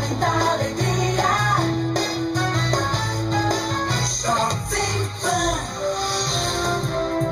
muita alegria. Jovem Pan.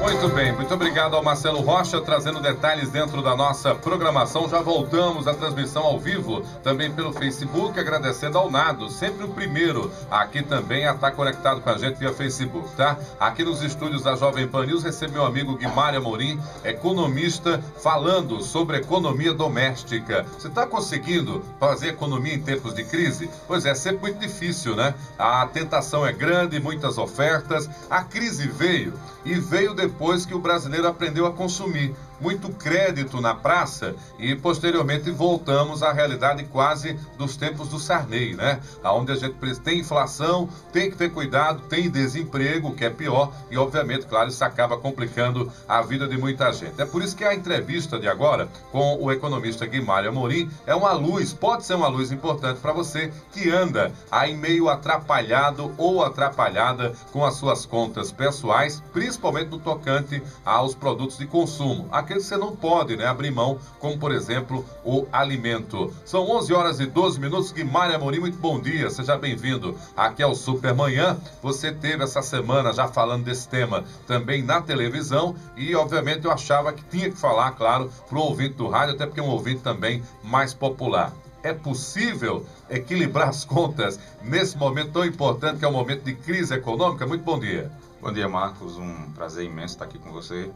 Muito bem, muito obrigado ao Marcelo Rocha, trazendo detalhes dentro da nossa programação. Já voltamos à transmissão ao vivo, também pelo Facebook, agradecendo ao Nado, sempre o primeiro aqui também a estar conectado com a gente via Facebook, tá? Aqui nos estúdios da Jovem Pan News, recebe meu amigo Guimário Amorim, economista, falando sobre economia doméstica. Você está conseguindo fazer economia em tempos de crise? Pois é, sempre muito difícil, né? A tentação é grande, muitas ofertas. A crise veio, e veio depois que o brasileiro aprendeu a consumir. Muito crédito na praça e posteriormente voltamos à realidade quase dos tempos do Sarney, né? Onde a gente tem inflação, tem que ter cuidado, tem desemprego, que é pior, e obviamente, claro, isso acaba complicando a vida de muita gente. É por isso que a entrevista de agora com o economista Guimário Amorim é uma luz, pode ser uma luz importante para você que anda aí meio atrapalhado ou atrapalhada com as suas contas pessoais, principalmente no tocante aos produtos de consumo. Aqueles que você não pode, né, abrir mão, como por exemplo o alimento. São 11 horas e 12 minutos. Guimário Amorim, muito bom dia, seja bem-vindo aqui ao Supermanhã. Você teve essa semana já falando desse tema também na televisão e obviamente eu achava que tinha que falar, claro, para o ouvinte do rádio, até porque é um ouvinte também mais popular. É possível equilibrar as contas nesse momento tão importante que é o momento de crise econômica? Muito bom dia. Bom dia, Marcos, um prazer imenso estar aqui com você.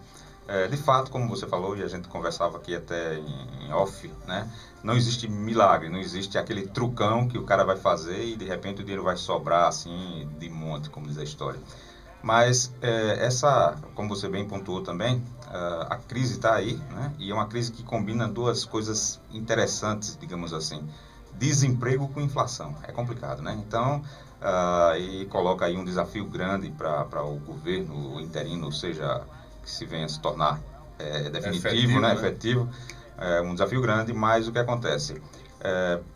De fato, como você falou, e a gente conversava aqui até em off, né? Não existe milagre, não existe aquele trucão que o cara vai fazer e de repente o dinheiro vai sobrar assim de monte, como diz a história. Mas como você bem pontuou também, a crise está aí, né? E é uma crise que combina duas coisas interessantes, digamos assim. Desemprego com inflação, é complicado, né? Então, e coloca aí um desafio grande para o governo interino, ou seja, que se venha a se tornar definitivo, né? Efetivo, um desafio grande, mas o que acontece?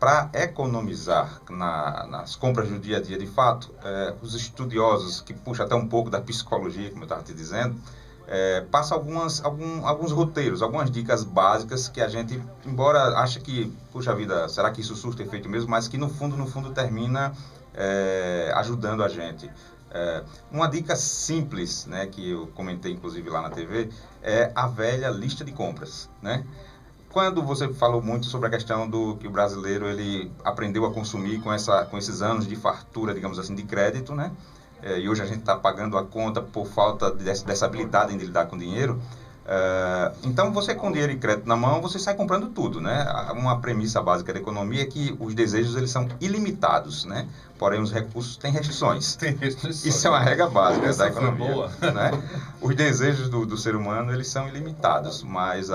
Para economizar nas compras do dia a dia, de fato, os estudiosos, que puxa até um pouco da psicologia, como eu estava te dizendo, passa alguns roteiros, algumas dicas básicas que a gente, embora ache que, puxa vida, será que isso surte efeito mesmo, mas que no fundo termina ajudando a gente. Uma dica simples, né, que eu comentei inclusive lá na TV, é a velha lista de compras, né? Quando você falou muito sobre a questão do que o brasileiro ele aprendeu a consumir com esses anos de fartura, digamos assim, de crédito, né? E hoje a gente está pagando a conta por falta dessa habilidade em lidar com dinheiro. Então, você com dinheiro e crédito na mão, você sai comprando tudo, né? Uma premissa básica da economia é que os desejos eles são ilimitados, né? Porém, os recursos têm restrições. Isso é uma regra básica da economia. Boa. Né? Os desejos do ser humano, eles são ilimitados, mas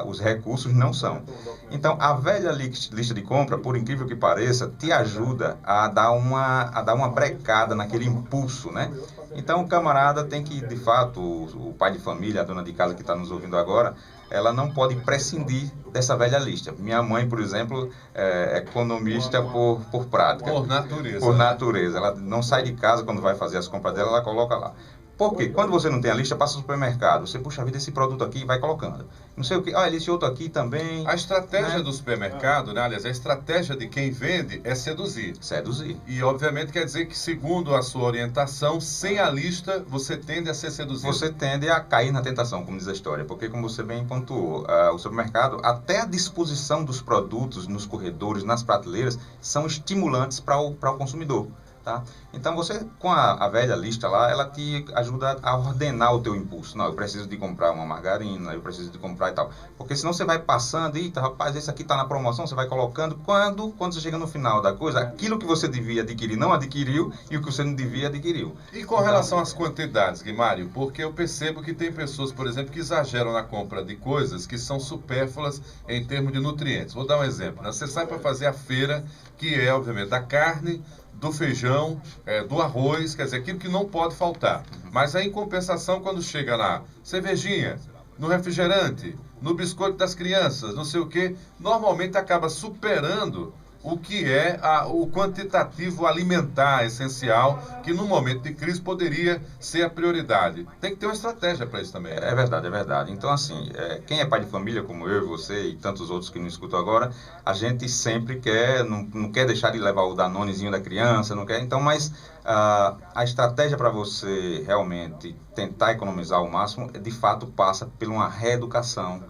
os recursos não são. Então, a velha lista de compra, por incrível que pareça, te ajuda a dar uma brecada naquele impulso, né? Então, o camarada tem que, de fato, o pai de família, a dona de casa que está nos ouvindo agora, ela não pode prescindir dessa velha lista. Minha mãe, por exemplo, é economista por prática. Por natureza. Por natureza. Ela não sai de casa quando vai fazer as compras dela, ela coloca lá. Por quê? Quando você não tem a lista, passa no supermercado. Você puxa a vida esse produto aqui e vai colocando. Não sei o que. Esse outro aqui também. A estratégia do supermercado, né? Aliás, a estratégia de quem vende é seduzir. Seduzir. E, obviamente, quer dizer que, segundo a sua orientação, sem a lista, você tende a ser seduzido. Você tende a cair na tentação, como diz a história. Porque, como você bem pontuou, o supermercado, até a disposição dos produtos nos corredores, nas prateleiras, são estimulantes para o consumidor. Tá? Então, você, com a velha lista lá, ela te ajuda a ordenar o teu impulso. Não, eu preciso de comprar uma margarina, eu preciso de comprar e tal. Porque senão você vai passando, eita, rapaz, esse aqui está na promoção, você vai colocando. Quando você chega no final da coisa, aquilo que você devia adquirir não adquiriu e o que você não devia adquiriu. E com relação às quantidades, Guimário, porque eu percebo que tem pessoas, por exemplo, que exageram na compra de coisas que são supérfluas em termos de nutrientes. Vou dar um exemplo. Você sai para fazer a feira, que é, obviamente, da carne, do feijão, do arroz, quer dizer, aquilo que não pode faltar. Mas aí, em compensação, quando chega na cervejinha, no refrigerante, no biscoito das crianças, não sei o quê, normalmente acaba superando o que é o quantitativo alimentar essencial, que no momento de crise poderia ser a prioridade. Tem que ter uma estratégia para isso também. É verdade, é verdade. Então, assim, quem é pai de família, como eu, você e tantos outros que não escutam agora, a gente sempre quer, não quer deixar de levar o danonezinho da criança, não quer. Então, mas a estratégia para você realmente tentar economizar ao máximo, de fato, passa por uma reeducação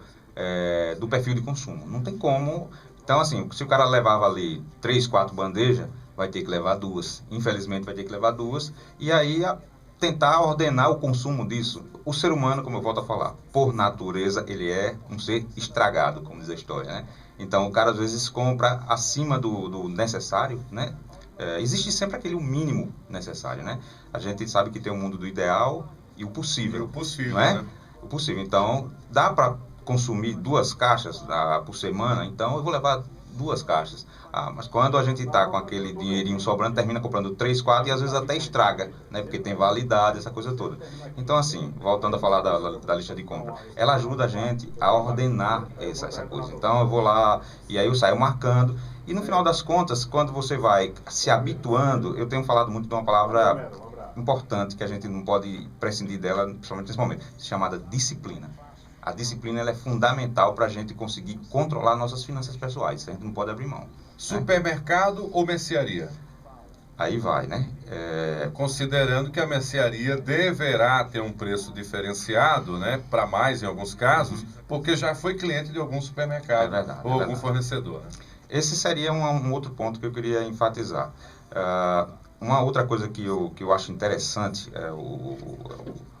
do perfil de consumo. Não tem como. Então, assim, se o cara levava ali 3, 4 bandejas, vai ter que levar 2. Infelizmente, vai ter que levar 2. E aí, tentar ordenar o consumo disso. O ser humano, como eu volto a falar, por natureza, ele é um ser estragado, como diz a história, né? Então, o cara, às vezes, compra acima do necessário, né? Existe sempre aquele mínimo necessário, né? A gente sabe que tem o mundo do ideal e o possível. O possível, não é? né? O possível. Então, dá para consumir 2 caixas por semana, então eu vou levar 2 caixas. Mas quando a gente está com aquele dinheirinho sobrando, termina comprando 3, 4 e às vezes até estraga, né? Porque tem validade, essa coisa toda. Então, assim, voltando a falar da lista de compra, ela ajuda a gente a ordenar essa coisa. Então, eu vou lá e aí eu saio marcando. E no final das contas, quando você vai se habituando, eu tenho falado muito de uma palavra importante que a gente não pode prescindir dela, principalmente nesse momento, chamada disciplina. A disciplina ela é fundamental para a gente conseguir controlar nossas finanças pessoais. A gente não pode abrir mão. Supermercado, né? Ou mercearia? Aí vai, né? Considerando que a mercearia deverá ter um preço diferenciado, né? Para mais em alguns casos, porque já foi cliente de algum supermercado ou algum fornecedor. Né? Esse seria um outro ponto que eu queria enfatizar. Uma outra coisa que eu acho interessante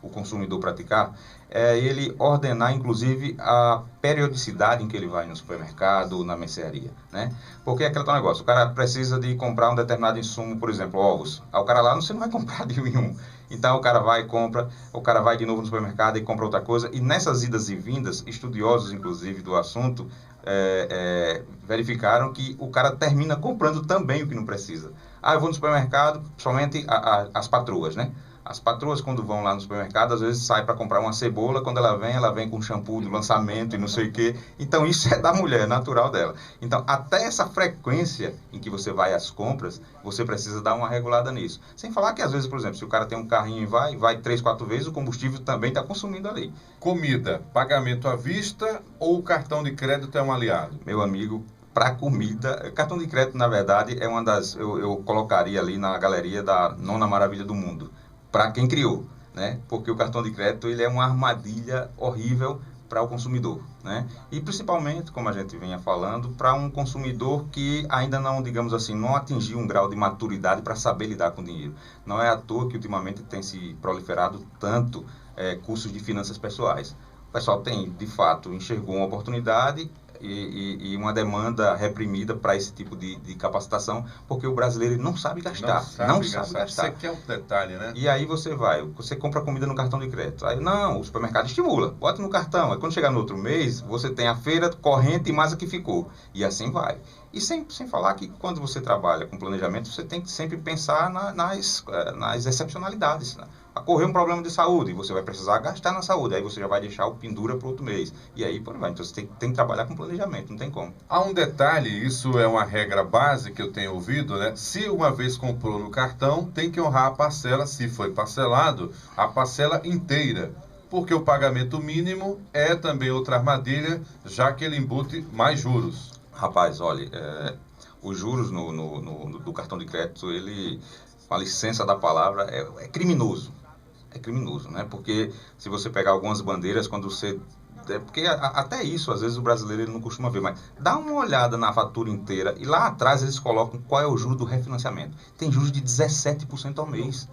o consumidor praticar é ele ordenar, inclusive, a periodicidade em que ele vai no supermercado ou na mercearia, né? Porque é aquele tal negócio, o cara precisa de comprar um determinado insumo, por exemplo, ovos. Aí o cara lá, você não vai comprar de um em um. Então o cara vai e compra, o cara vai de novo no supermercado e compra outra coisa. E nessas idas e vindas, estudiosos, inclusive, do assunto, verificaram que o cara termina comprando também o que não precisa. Eu vou no supermercado, somente as patroas, né? As patroas, quando vão lá no supermercado, às vezes saem para comprar uma cebola, quando ela vem com shampoo do lançamento e não sei o quê. Então, isso é da mulher, é natural dela. Então, até essa frequência em que você vai às compras, você precisa dar uma regulada nisso. Sem falar que, às vezes, por exemplo, se o cara tem um carrinho e vai 3, 4 vezes, o combustível também está consumindo ali. Comida, pagamento à vista ou o cartão de crédito é um aliado? Meu amigo, para comida, cartão de crédito, na verdade, é uma das... Eu colocaria ali na galeria da nona maravilha do mundo. Para quem criou, né? Porque o cartão de crédito ele é uma armadilha horrível para o consumidor, né? E principalmente, como a gente vinha falando, para um consumidor que ainda não, digamos assim, não atingiu um grau de maturidade para saber lidar com o dinheiro. Não é à toa que ultimamente tem se proliferado tanto cursos de finanças pessoais. O pessoal tem, de fato, enxergou uma oportunidade e uma demanda reprimida para esse tipo de capacitação, porque o brasileiro não sabe gastar. Não sabe gastar. Isso aqui é um detalhe, né? E aí você compra comida no cartão de crédito. Aí, não, o supermercado estimula, bota no cartão. Aí quando chegar no outro mês, você tem a feira corrente e mais a que ficou. E assim vai. E sem falar que quando você trabalha com planejamento, você tem que sempre pensar nas excepcionalidades, né? Ocorreu um problema de saúde, você vai precisar gastar na saúde, aí você já vai deixar o pendura para outro mês. E aí, por aí vai. Então, você tem que trabalhar com planejamento, não tem como. Há um detalhe, isso é uma regra básica que eu tenho ouvido, né? Se uma vez comprou no cartão, tem que honrar a parcela, se foi parcelado, a parcela inteira. Porque o pagamento mínimo é também outra armadilha, já que ele embute mais juros. Rapaz, olha, os juros do cartão de crédito, ele, com a licença da palavra, é criminoso. É criminoso, né? Porque se você pegar algumas bandeiras, quando você... Porque até isso, às vezes, o brasileiro ele não costuma ver, mas dá uma olhada na fatura inteira e lá atrás eles colocam qual é o juro do refinanciamento. Tem juros de 17% ao mês.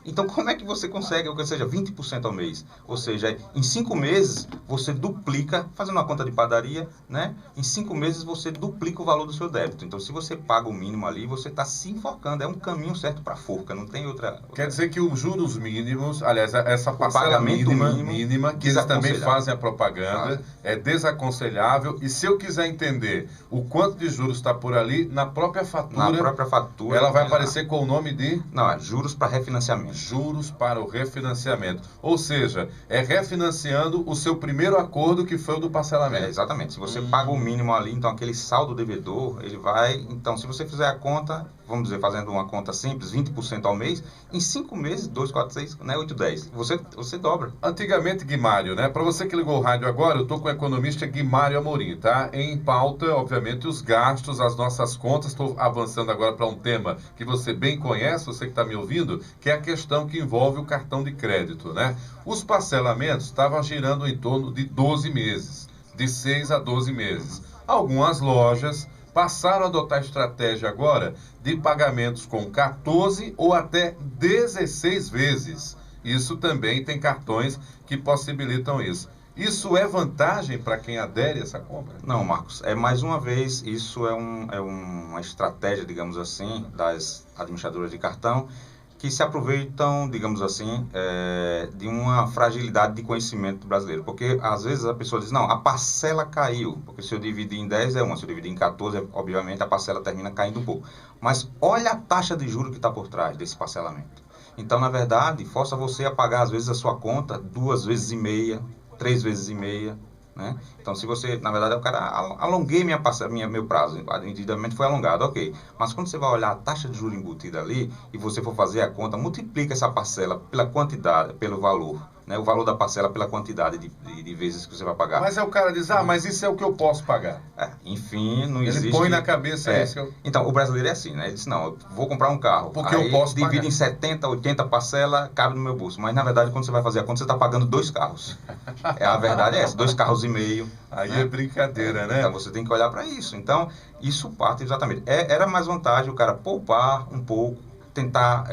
Então, como é que você consegue, ou seja, 20% ao mês? Ou seja, em 5 meses, você duplica, fazendo uma conta de padaria, né? Em 5 meses, você duplica o valor do seu débito. Então, se você paga o mínimo ali, você está se enforcando. É um caminho certo para a forca, não tem outra... Quer dizer que os juros mínimos, aliás, essa parcela mínima, que eles também fazem a propaganda, é desaconselhável. E se eu quiser entender o quanto de juros está por ali, na própria fatura, ela vai aparecer com o nome de... Não, é juros para refinanciamento. Juros para o refinanciamento. Ou seja, é refinanciando o seu primeiro acordo, que foi o do parcelamento. Exatamente. Se você paga o mínimo ali, então aquele saldo devedor, ele vai... Então, se você fizer a conta, vamos dizer, fazendo uma conta simples, 20% ao mês, em 5 meses, 2, 4, 6, né, 8, 10, você dobra. Antigamente, Guimário, né? Para você que ligou o rádio agora, eu estou com o economista Guimário Amorim, tá? Em pauta, obviamente, os gastos, as nossas contas. Estou avançando agora para um tema que você bem conhece, você que está me ouvindo, que é a questão que envolve o cartão de crédito, né? Os parcelamentos estavam girando em torno de 12 meses, de 6 a 12 meses. Algumas lojas passaram a adotar estratégia agora de pagamentos com 14 ou até 16 vezes. Isso também tem cartões que possibilitam isso. Isso é vantagem para quem adere a essa compra? Não, Marcos. Mais uma vez, isso é uma estratégia, digamos assim, das administradoras de cartão, que se aproveitam, digamos assim, de uma fragilidade de conhecimento brasileiro. Porque, às vezes, a pessoa diz, não, a parcela caiu, porque se eu dividir em 10 é uma, se eu dividir em 14, obviamente, a parcela termina caindo um pouco. Mas olha a taxa de juros que está por trás desse parcelamento. Então, na verdade, força você a pagar, às vezes, a sua conta 2 vezes e meia, 3 vezes e meia, né? Então, se você, na verdade, o cara, alonguei meu prazo, o endividamento foi alongado, ok. Mas quando você vai olhar a taxa de juros embutida ali, e você for fazer a conta, multiplica essa parcela pela quantidade, pelo valor, né? O valor da parcela pela quantidade de vezes que você vai pagar. Mas aí o cara diz, mas isso é o que eu posso pagar. Enfim, não existe... Ele põe na cabeça isso. Então, o brasileiro é assim, né? Ele diz, não, eu vou comprar um carro. Porque aí eu posso divide pagar. em 70, 80 parcelas, cabe no meu bolso. Mas, na verdade, quando você vai fazer a conta, você está pagando 2 carros. A verdade é essa, 2 carros e meio. Aí é brincadeira, né? Então, você tem que olhar para isso. Então, isso parte exatamente. Era mais vantagem o cara poupar um pouco, tentar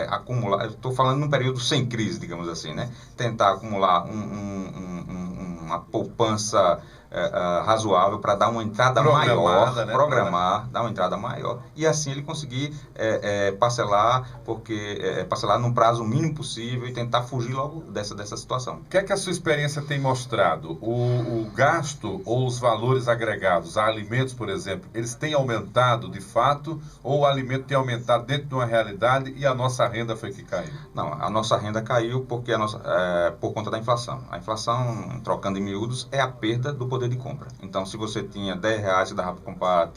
acumular, estou falando num período sem crise, digamos assim, né? Tentar acumular uma poupança razoável para dar uma entrada maior, né? Programar, dar uma entrada maior, e assim ele conseguir parcelar, parcelar num prazo mínimo possível e tentar fugir logo dessa situação. O que é que a sua experiência tem mostrado? O gasto ou os valores agregados a alimentos, por exemplo, eles têm aumentado de fato, ou o alimento tem aumentado dentro de uma realidade e a nossa renda foi que caiu? Não, a nossa renda caiu porque por conta da inflação. A inflação, trocando em miúdos, é a perda do poder de compra. Então, se você tinha R$10, você dava para comprar,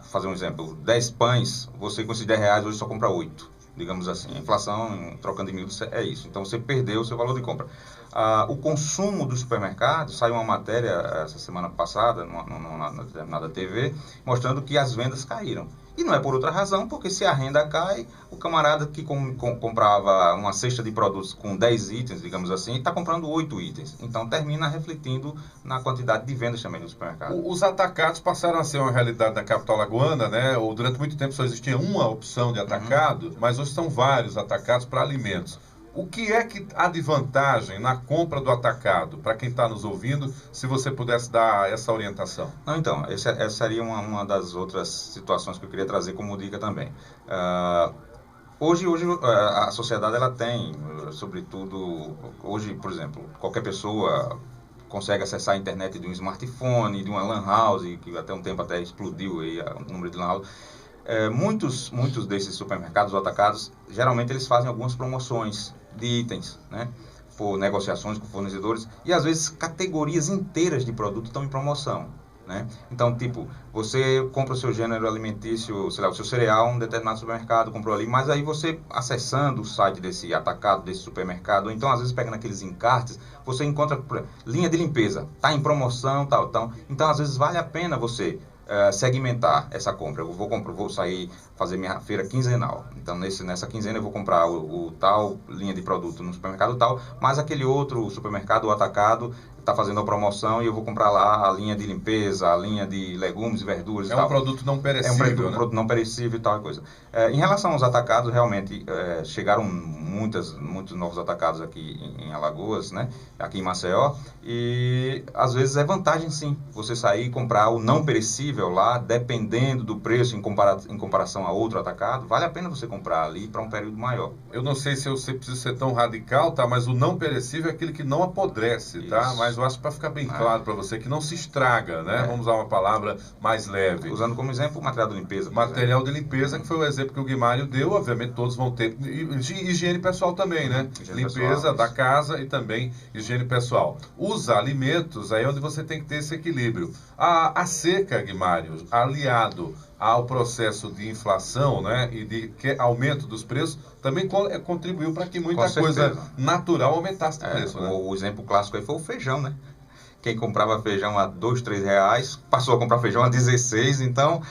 fazer um exemplo, 10 pães, você com esses R$10 hoje só compra 8, digamos assim. A inflação, trocando em miúdos, é isso. Então, você perdeu o seu valor de compra. O consumo do supermercado, saiu uma matéria essa semana passada, numa determinada TV, mostrando que as vendas caíram. E não é por outra razão, porque se a renda cai, o camarada que comprava uma cesta de produtos com 10 itens, digamos assim, está comprando 8 itens. Então, termina refletindo na quantidade de vendas também no supermercado. Os atacados passaram a ser uma realidade na capital alagoana, né? Ou durante muito tempo só existia uma opção de atacado, mas hoje são vários atacados para alimentos. O que é que há de vantagem na compra do atacado, para quem está nos ouvindo, se você pudesse dar essa orientação? Não, então, essa seria uma das outras situações que eu queria trazer como dica também. Hoje a sociedade ela tem, sobretudo, hoje, por exemplo, qualquer pessoa consegue acessar a internet de um smartphone, de uma lan house, que até um tempo até explodiu aí o número de lan house. Muitos desses supermercados ou atacados, geralmente eles fazem algumas promoções de itens, né? Por negociações com fornecedores, e às vezes categorias inteiras de produto estão em promoção, né? Então, você compra o seu gênero alimentício, sei lá, o seu cereal, um determinado supermercado, comprou ali, mas aí você, acessando o site desse atacado, desse supermercado, ou então às vezes pega naqueles encartes, você encontra linha de limpeza, está em promoção, tal. Então, às vezes vale a pena você segmentar essa compra. Eu vou sair, fazer minha feira quinzenal. Então, nessa quinzena eu vou comprar o tal linha de produto no supermercado tal, mas aquele outro supermercado, o atacado, está fazendo a promoção e eu vou comprar lá a linha de limpeza, a linha de legumes e verduras e tal. É um produto não perecível, um produto não perecível e tal coisa. Em relação aos atacados, realmente chegaram muitos novos atacados aqui em Alagoas, né? Aqui em Maceió, e às vezes é vantagem sim, você sair e comprar o não perecível lá, dependendo do preço em comparação a outro atacado, vale a pena você comprar ali para um período maior. Eu não sei se eu preciso ser tão radical, tá? Mas o não perecível é aquele que não apodrece, tá? Isso. Mas Mas eu acho que para ficar bem claro para você que não se estraga, né? Vamos usar uma palavra mais leve. Usando como exemplo o material de limpeza. Material de limpeza, que foi o exemplo que o Guimário deu, obviamente todos vão ter. Higiene pessoal também, né? Higiene Limpeza pessoal, da isso. casa e também higiene pessoal. Os alimentos, aí é onde você tem que ter esse equilíbrio. A seca, Guimário, aliado ao processo de inflação, né, e de aumento dos preços, também contribuiu para que muita coisa natural aumentasse de preço, né? O exemplo clássico aí foi o feijão, né? Quem comprava feijão a R$2, R$3, passou a comprar feijão a 16, então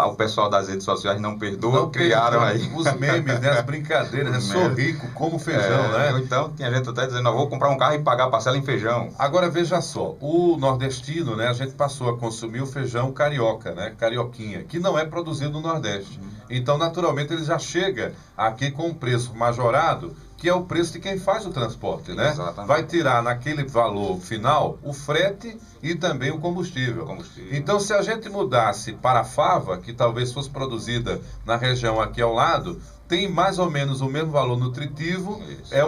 o pessoal das redes sociais não perdoa, criaram aí. Os memes, né, as brincadeiras, né? Sou rico, como feijão, né? Então, tinha gente até dizendo, vou comprar um carro e pagar a parcela em feijão. Agora, veja só, o nordestino, né, a gente passou a consumir o feijão carioca, né, carioquinha, que não é produzido no Nordeste. Então, naturalmente, ele já chega aqui com um preço majorado, que é o preço de quem faz o transporte, né? Exatamente. Vai tirar naquele valor final o frete e também o combustível. Então, se a gente mudasse para a fava, que talvez fosse produzida na região aqui ao lado, tem mais ou menos o mesmo valor nutritivo,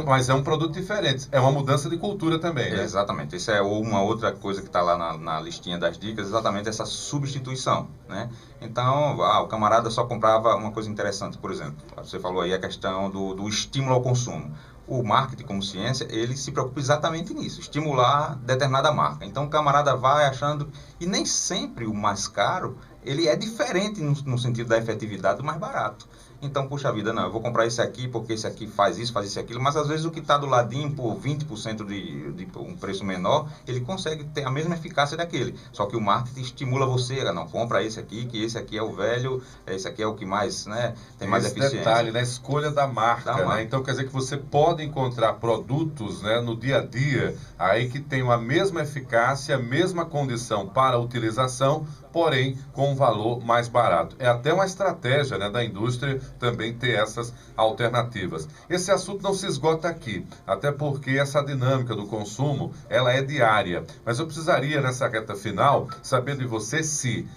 mas é um produto diferente. É uma mudança de cultura também, né? Exatamente. Isso é uma outra coisa que está lá na listinha das dicas, exatamente essa substituição, né? Então, o camarada só comprava uma coisa interessante, por exemplo, você falou aí a questão do estímulo ao consumo. O marketing como ciência, ele se preocupa exatamente nisso, estimular determinada marca. Então, o camarada vai achando, e nem sempre o mais caro, ele é diferente no sentido da efetividade do mais barato. Então, puxa vida, não, eu vou comprar esse aqui porque esse aqui faz isso e aquilo, mas às vezes o que está do ladinho por 20% de um preço menor, ele consegue ter a mesma eficácia daquele. Só que o marketing estimula você, não, compra esse aqui, que esse aqui é o velho, esse aqui é o que mais, né, tem mais eficiência. Detalhe, né, escolha da marca, né? Então, quer dizer que você pode encontrar produtos, né, no dia a dia, aí que tem a mesma eficácia, a mesma condição para a utilização, porém com um valor mais barato. É até uma estratégia, né, da indústria também ter essas alternativas. Esse assunto não se esgota aqui, até porque essa dinâmica do consumo, ela é diária. Mas eu precisaria, nessa reta final, saber de você se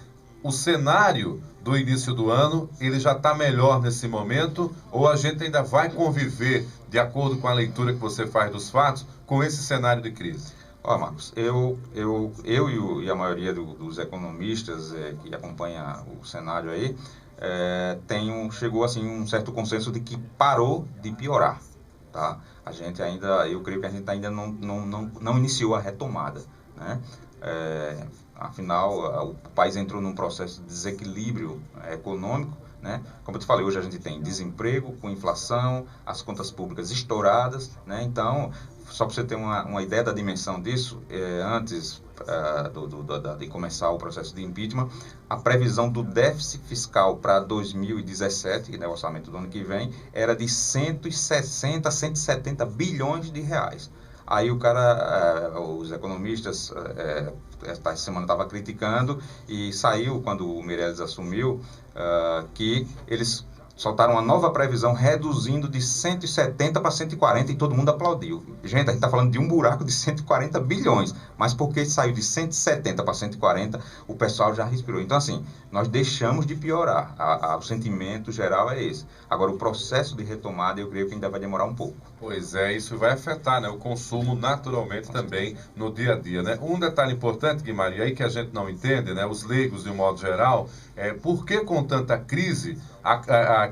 o cenário do início do ano, ele já está melhor nesse momento, ou a gente ainda vai conviver, de acordo com a leitura que você faz dos fatos, com esse cenário de crise? Ó, Marcos, eu e a maioria dos economistas que acompanha o cenário aí, chegou assim um certo consenso de que parou de piorar, tá? A gente ainda, eu creio que a gente ainda não iniciou a retomada, né? Afinal, o país entrou num processo de desequilíbrio econômico, né? Como eu te falei, hoje a gente tem desemprego, com inflação, as contas públicas estouradas, né? Então, só para você ter uma ideia da dimensão disso, antes de começar o processo de impeachment, a previsão do déficit fiscal para 2017, né, o orçamento do ano que vem, era de 160, 170 bilhões de reais. Aí os economistas, esta semana estava criticando e saiu, quando o Meirelles assumiu, que eles soltaram uma nova previsão reduzindo de 170 para 140 e todo mundo aplaudiu. Gente, a gente está falando de um buraco de 140 bilhões, mas porque saiu de 170 para 140, o pessoal já respirou. Então, assim, nós deixamos de piorar. O sentimento geral é esse. Agora, o processo de retomada, eu creio que ainda vai demorar um pouco. Pois é, isso vai afetar, né, o consumo naturalmente também no dia a dia, né? Um detalhe importante, Guimarães, aí que a gente não entende, né, os leigos de um modo geral, por que com tanta crise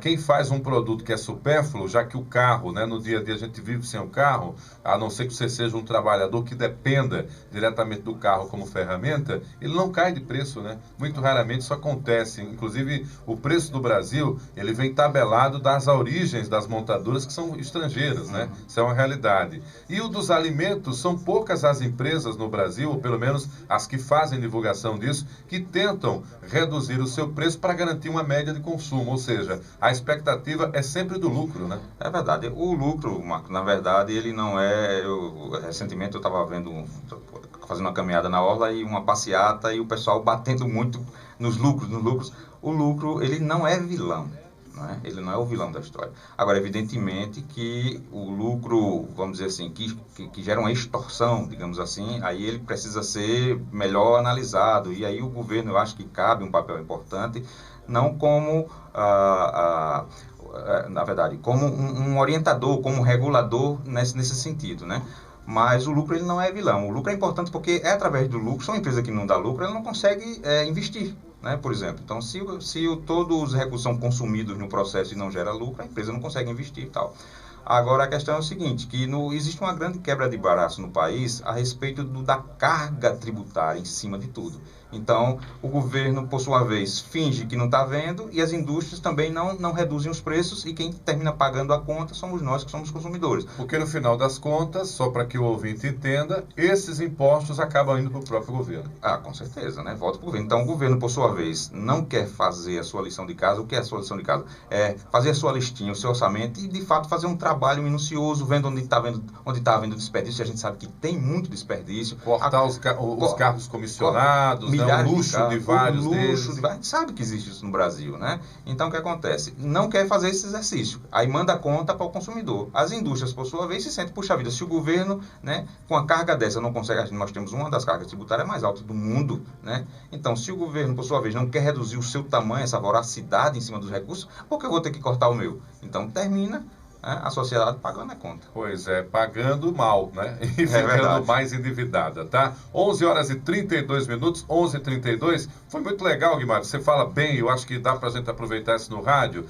quem faz um produto que é supérfluo, já que o carro, né, no dia a dia a gente vive sem o carro, a não ser que você seja um trabalhador que dependa diretamente do carro como ferramenta, ele não cai de preço, né? Muito raramente isso acontece. Inclusive, o preço do Brasil, ele vem tabelado das origens das montadoras que são estrangeiras, né? Isso é uma realidade. E o dos alimentos, são poucas as empresas no Brasil, ou pelo menos as que fazem divulgação disso, que tentam reduzir o seu preço para garantir uma média de consumo. Ou seja, a expectativa é sempre do lucro, né? É verdade. O lucro, Marco, na verdade, ele não é... recentemente eu estava fazendo uma caminhada na orla e uma passeata e o pessoal batendo muito nos lucros. O lucro, ele não é vilão. Né? Ele não é o vilão da história. Agora, evidentemente que o lucro, vamos dizer assim, que gera uma extorsão, digamos assim, aí ele precisa ser melhor analisado. E aí o governo, eu acho que cabe um papel importante, não como, na verdade, como um orientador, como um regulador nesse sentido, né? Mas o lucro ele não é vilão. O lucro é importante porque é através do lucro, se uma empresa que não dá lucro, ela não consegue investir, né? Por exemplo. Então, se todos os recursos são consumidos no processo e não gera lucro, a empresa não consegue investir e tal. Agora, a questão é o seguinte, que existe uma grande quebra de baraço no país a respeito da carga tributária em cima de tudo. Então, o governo, por sua vez, finge que não está vendo e as indústrias também não reduzem os preços e quem termina pagando a conta somos nós que somos consumidores. Porque no final das contas, só para que o ouvinte entenda, esses impostos acabam indo para o próprio governo. Ah, com certeza, né? Volta para o governo. Então, o governo, por sua vez, não quer fazer a sua lição de casa. O que é a sua lição de casa? É fazer a sua listinha, o seu orçamento e, de fato, fazer um trabalho minucioso, vendo onde está havendo desperdício. A gente sabe que tem muito desperdício. Cortar os cargos comissionados, o luxo de vários deles. A gente sabe que existe isso no Brasil, né? Então, o que acontece? Não quer fazer esse exercício. Aí manda a conta para o consumidor. As indústrias, por sua vez, se sentem, puxa vida, se o governo, né, com a carga dessa não consegue, nós temos uma das cargas tributárias mais altas do mundo, né? Então, se o governo, por sua vez, não quer reduzir o seu tamanho, essa voracidade em cima dos recursos, por que eu vou ter que cortar o meu? Então, termina a sociedade pagando a conta. Pois é, pagando mal, né? E ficando mais endividada, tá? 11 horas e 32 minutos, 11h32. Foi muito legal, Guimarães. Você fala bem, eu acho que dá pra gente aproveitar isso no rádio.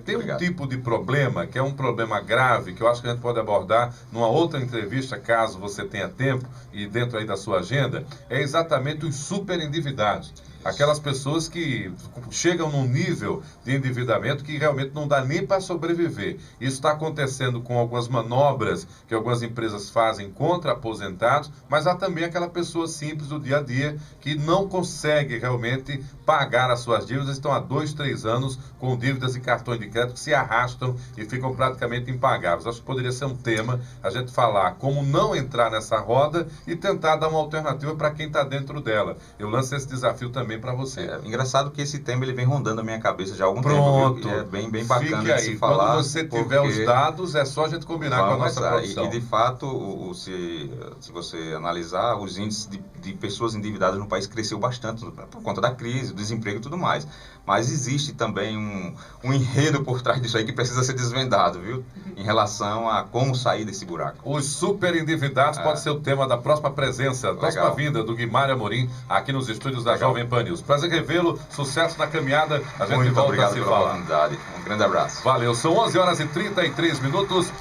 Tem um tipo de problema, que é um problema grave, que eu acho que a gente pode abordar numa outra entrevista, caso você tenha tempo e dentro aí da sua agenda, é exatamente os super endividados. Aquelas pessoas que chegam num nível de endividamento que realmente não dá nem para sobreviver. Isso está acontecendo com algumas manobras que algumas empresas fazem contra aposentados, mas há também aquela pessoa simples do dia a dia que não consegue realmente pagar as suas dívidas, estão há 2, 3 anos com dívidas e cartões de crédito que se arrastam e ficam praticamente impagáveis. Acho que poderia ser um tema a gente falar como não entrar nessa roda e tentar dar uma alternativa para quem está dentro dela. Eu lanço esse desafio também para você. Engraçado que esse tema ele vem rondando a minha cabeça já há algum tempo. Viu? É bem bacana Fique aí. De se falar. Quando você tiver os dados, é só a gente combinar com a nossa produção. E de fato, se você analisar, os índices de pessoas endividadas no país cresceu bastante por conta da crise, do desemprego e tudo mais. Mas existe também um enredo por trás disso aí que precisa ser desvendado, viu? Em relação a como sair desse buraco. Os super endividados pode ser o tema da próxima presença, próxima vinda do Guimarães Amorim aqui nos estúdios da Jovem Pan News. Prazer revê-lo, sucesso na caminhada, a gente Muito volta obrigado a se pela falar. oportunidade. Um grande abraço. Valeu, são 11 horas e 33 minutos.